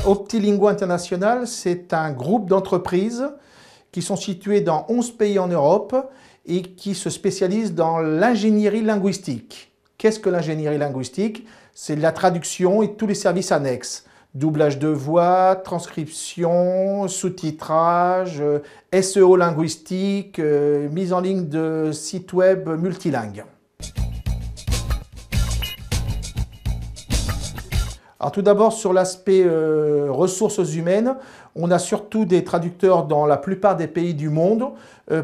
Optilingua International, c'est un groupe d'entreprises qui sont situées dans 11 pays en Europe et qui se spécialisent dans l'ingénierie linguistique. Qu'est-ce que l'ingénierie linguistique? C'est la traduction et tous les services annexes. Doublage de voix, transcription, sous-titrage, SEO linguistique, mise en ligne de sites web multilingues. Alors tout d'abord sur l'aspect ressources humaines, on a surtout des traducteurs dans la plupart des pays du monde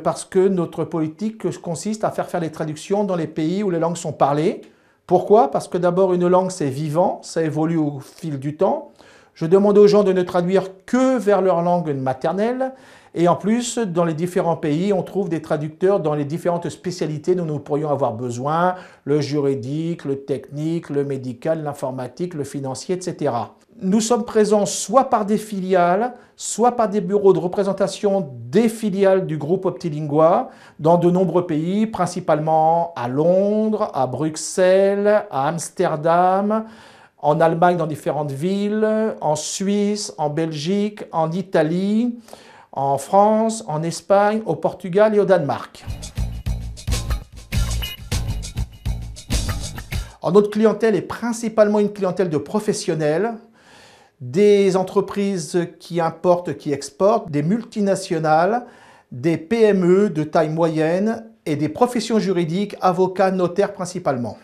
parce que notre politique consiste à faire les traductions dans les pays où les langues sont parlées. Pourquoi? Parce que d'abord une langue c'est vivant, ça évolue au fil du temps. Je demande aux gens de ne traduire que vers leur langue maternelle. Et en plus, dans les différents pays, on trouve des traducteurs dans les différentes spécialités dont nous pourrions avoir besoin, le juridique, le technique, le médical, l'informatique, le financier, etc. Nous sommes présents soit par des filiales, soit par des bureaux de représentation des filiales du groupe Optilingua dans de nombreux pays, principalement à Londres, à Bruxelles, à Amsterdam, en Allemagne dans différentes villes, en Suisse, en Belgique, en Italie, en France, en Espagne, au Portugal et au Danemark. Alors, notre clientèle est principalement une clientèle de professionnels, des entreprises qui importent, qui exportent, des multinationales, des PME de taille moyenne et des professions juridiques, avocats, notaires principalement.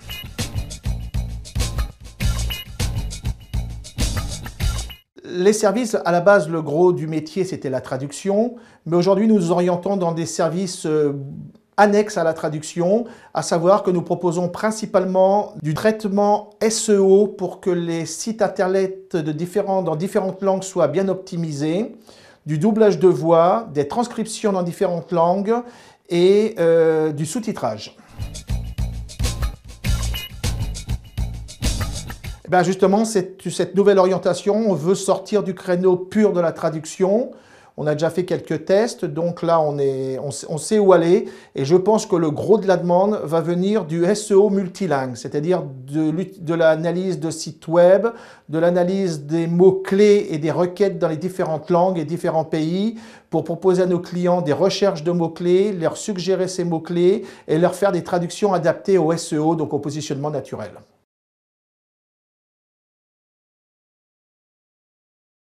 Les services, à la base, le gros du métier, c'était la traduction. Mais aujourd'hui, nous nous orientons dans des services annexes à la traduction, à savoir que nous proposons principalement du traitement SEO pour que les sites internet dans différentes langues soient bien optimisés, du doublage de voix, des transcriptions dans différentes langues et du sous-titrage. Ben justement, cette nouvelle orientation, on veut sortir du créneau pur de la traduction. On a déjà fait quelques tests, donc là on sait où aller. Et je pense que le gros de la demande va venir du SEO multilingue, c'est-à-dire de l'analyse de sites web, de l'analyse des mots-clés et des requêtes dans les différentes langues et différents pays pour proposer à nos clients des recherches de mots-clés, leur suggérer ces mots-clés et leur faire des traductions adaptées au SEO, donc au positionnement naturel.